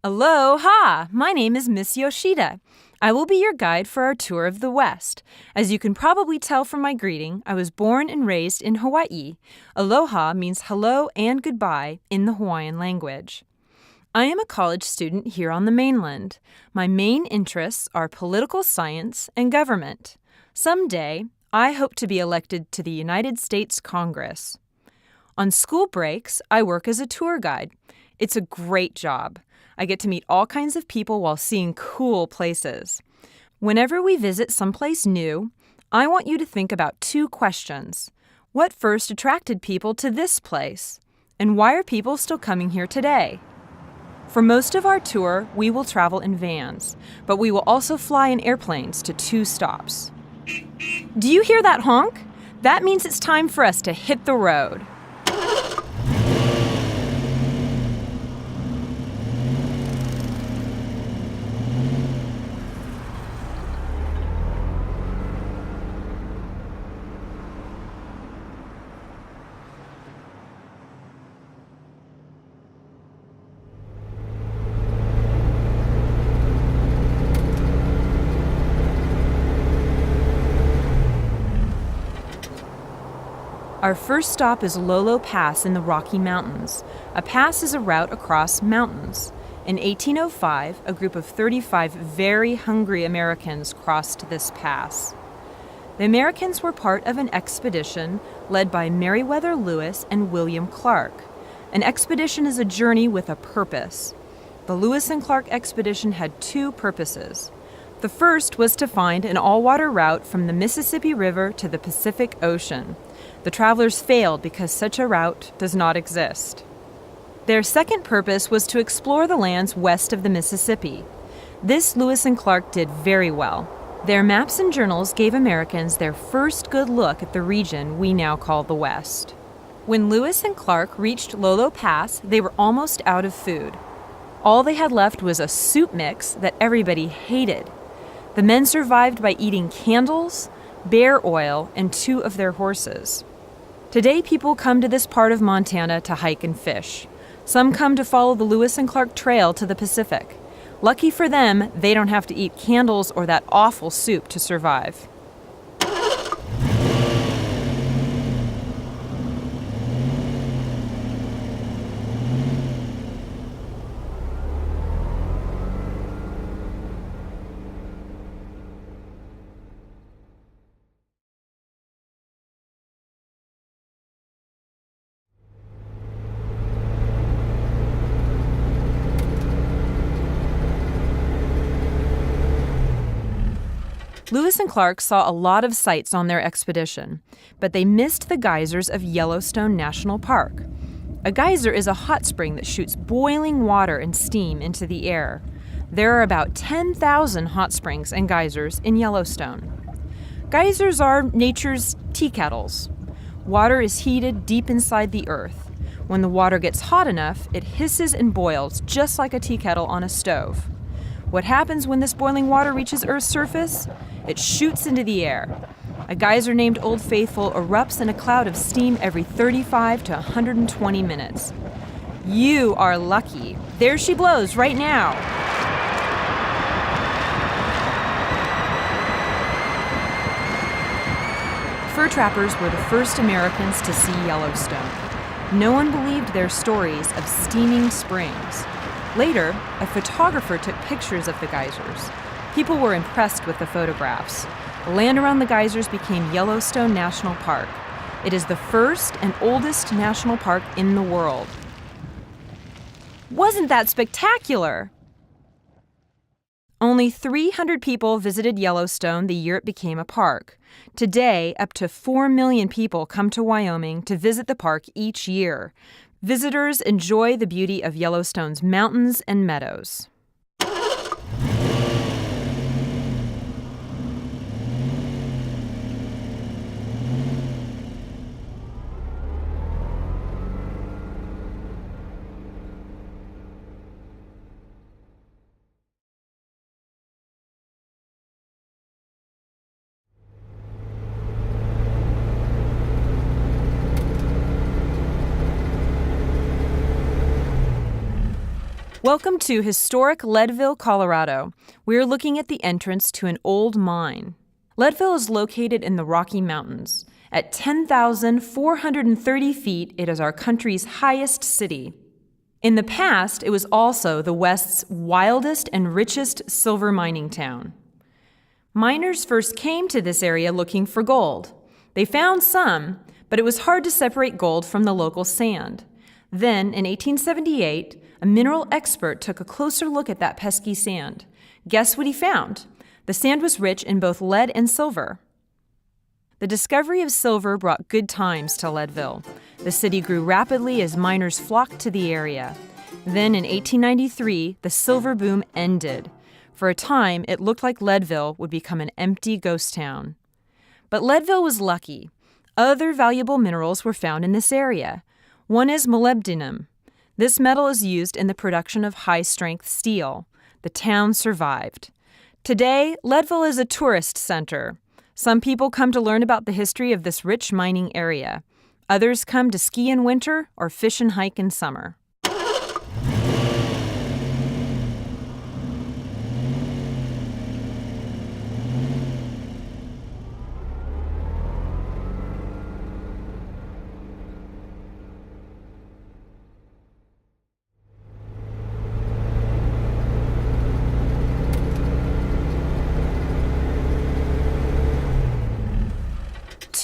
Aloha! My name is Miss Yoshida. I will be your guide for our tour of the West. As you can probably tell from my greeting, I was born and raised in Hawaii. Aloha means hello and goodbye in the Hawaiian language. I am a college student here on the mainland. My main interests are political science and government. Someday, I hope to be elected to the United States Congress. On school breaks, I work as a tour guide. It's a great job. I get to meet all kinds of people while seeing cool places. Whenever we visit someplace new, I want you to think about two questions. What first attracted people to this place? And why are people still coming here today? For most of our tour, we will travel in vans, but we will also fly in airplanes to 2 stops. Do you hear that honk? That means it's time for us to hit the road. Our first stop is Lolo Pass in the Rocky Mountains. A pass is a route across mountains. In 1805, a group of 35 very hungry Americans crossed this pass. The Americans were part of an expedition led by Meriwether Lewis and William Clark. An expedition is a journey with a purpose. The Lewis and Clark expedition had 2 purposes. The first was to find an all-water route from the Mississippi River to the Pacific Ocean. The travelers failed because such a route does not exist. Their second purpose was to explore the lands west of the Mississippi. This Lewis and Clark did very well. Their maps and journals gave Americans their first good look at the region we now call the West. When Lewis and Clark reached Lolo Pass, they were almost out of food. All they had left was a soup mix that everybody hated. The men survived by eating candles, bear oil, and 2 of their horses. Today, people come to this part of Montana to hike and fish. Some come to follow the Lewis and Clark Trail to the Pacific. Lucky for them, they don't have to eat candles or that awful soup to survive. Lewis and Clark saw a lot of sights on their expedition, but they missed the geysers of Yellowstone National Park. A geyser is a hot spring that shoots boiling water and steam into the air. There are about 10,000 hot springs and geysers in Yellowstone. Geysers are nature's tea kettles. Water is heated deep inside the earth. When the water gets hot enough, it hisses and boils just like a tea kettle on a stove. What happens when this boiling water reaches Earth's surface? It shoots into the air. A geyser named Old Faithful erupts in a cloud of steam every 35 to 120 minutes. You are lucky. There she blows right now. Fur trappers were the first Americans to see Yellowstone. No one believed their stories of steaming springs. Later, a photographer took pictures of the geysers. People were impressed with the photographs. The land around the geysers became Yellowstone National Park. It is the first and oldest national park in the world. Wasn't that spectacular? Only 300 people visited Yellowstone the year it became a park. Today, up to 4 million people come to Wyoming to visit the park each year. Visitors enjoy the beauty of Yellowstone's mountains and meadows. Welcome to historic Leadville, Colorado. We are looking at the entrance to an old mine. Leadville is located in the Rocky Mountains. At 10,430 feet, it is our country's highest city. In the past, it was also the West's wildest and richest silver mining town. Miners first came to this area looking for gold. They found some, but it was hard to separate gold from the local sand. Then, in 1878, a mineral expert took a closer look at that pesky sand. Guess what he found? The sand was rich in both lead and silver. The discovery of silver brought good times to Leadville. The city grew rapidly as miners flocked to the area. Then, in 1893, the silver boom ended. For a time, it looked like Leadville would become an empty ghost town. But Leadville was lucky. Other valuable minerals were found in this area. One is molybdenum. This metal is used in the production of high-strength steel. The town survived. Today, Leadville is a tourist center. Some people come to learn about the history of this rich mining area. Others come to ski in winter or fish and hike in summer.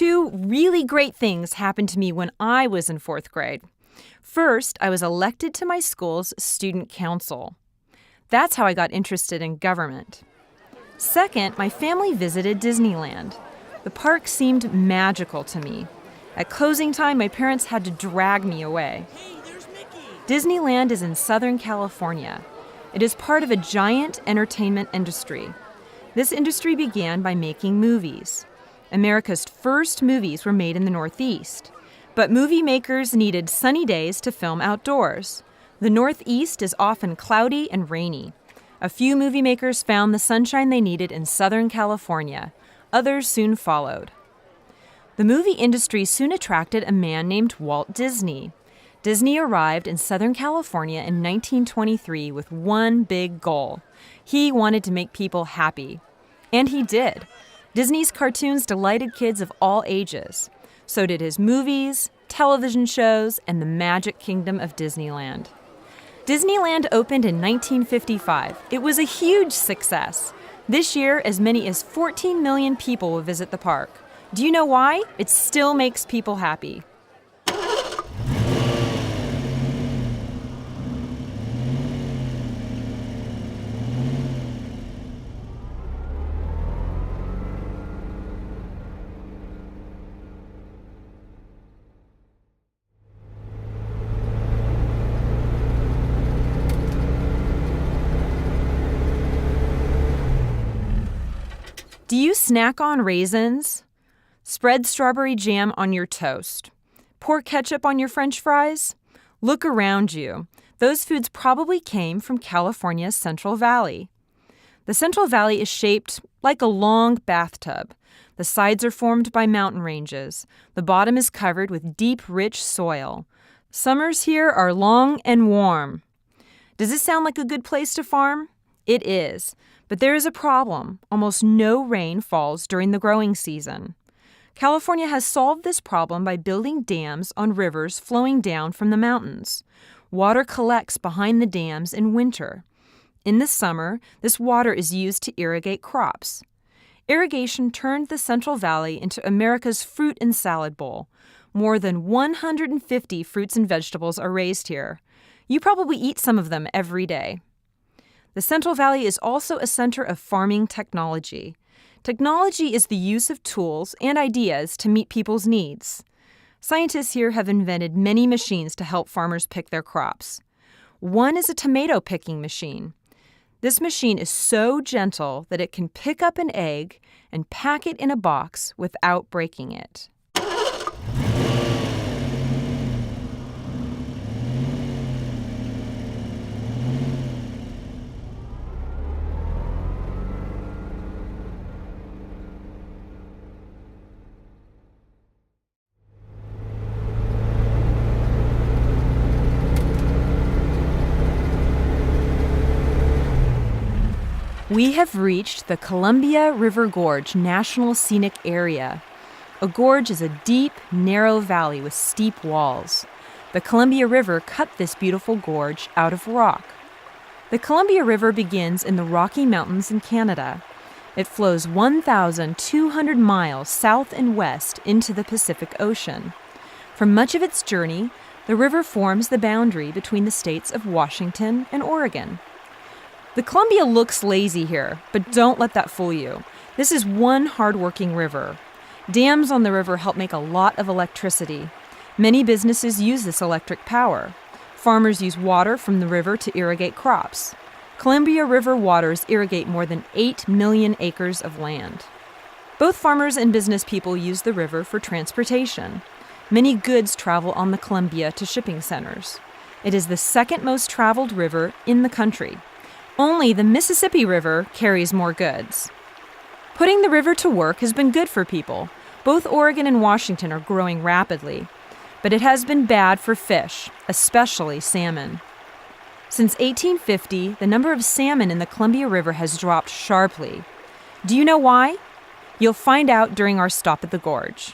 Two really great things happened to me when I was in 4th grade. First, I was elected to my school's student council. That's how I got interested in government. Second, my family visited Disneyland. The park seemed magical to me. At closing time, my parents had to drag me away. Hey, there's Mickey! Disneyland is in Southern California. It is part of a giant entertainment industry. This industry began by making movies. America's first movies were made in the Northeast. But movie makers needed sunny days to film outdoors. The Northeast is often cloudy and rainy. A few movie makers found the sunshine they needed in Southern California. Others soon followed. The movie industry soon attracted a man named Walt Disney. Disney arrived in Southern California in 1923 with one big goal. He wanted to make people happy. And he did. Disney's cartoons delighted kids of all ages. So did his movies, television shows, and the Magic Kingdom of Disneyland. Disneyland opened in 1955. It was a huge success. This year, as many as 14 million people will visit the park. Do you know why? It still makes people happy. Do you snack on raisins? Spread strawberry jam on your toast. Pour ketchup on your French fries? Look around you. Those foods probably came from California's Central Valley. The Central Valley is shaped like a long bathtub. The sides are formed by mountain ranges. The bottom is covered with deep, rich soil. Summers here are long and warm. Does this sound like a good place to farm? It is. But there is a problem. Almost no rain falls during the growing season. California has solved this problem by building dams on rivers flowing down from the mountains. Water collects behind the dams in winter. In the summer, this water is used to irrigate crops. Irrigation turned the Central Valley into America's fruit and salad bowl. More than 150 fruits and vegetables are raised here. You probably eat some of them every day. The Central Valley is also a center of farming technology. Technology is the use of tools and ideas to meet people's needs. Scientists here have invented many machines to help farmers pick their crops. One is a tomato picking machine. This machine is so gentle that it can pick up an egg and pack it in a box without breaking it. We have reached the Columbia River Gorge National Scenic Area. A gorge is a deep, narrow valley with steep walls. The Columbia River cut this beautiful gorge out of rock. The Columbia River begins in the Rocky Mountains in Canada. It flows 1,200 miles south and west into the Pacific Ocean. For much of its journey, the river forms the boundary between the states of Washington and Oregon. The Columbia looks lazy here, but don't let that fool you. This is one hard-working river. Dams on the river help make a lot of electricity. Many businesses use this electric power. Farmers use water from the river to irrigate crops. Columbia River waters irrigate more than 8 million acres of land. Both farmers and business people use the river for transportation. Many goods travel on the Columbia to shipping centers. It is the second most traveled river in the country. Only the Mississippi River carries more goods. Putting the river to work has been good for people. Both Oregon and Washington are growing rapidly. But it has been bad for fish, especially salmon. Since 1850, the number of salmon in the Columbia River has dropped sharply. Do you know why? You'll find out during our stop at the gorge.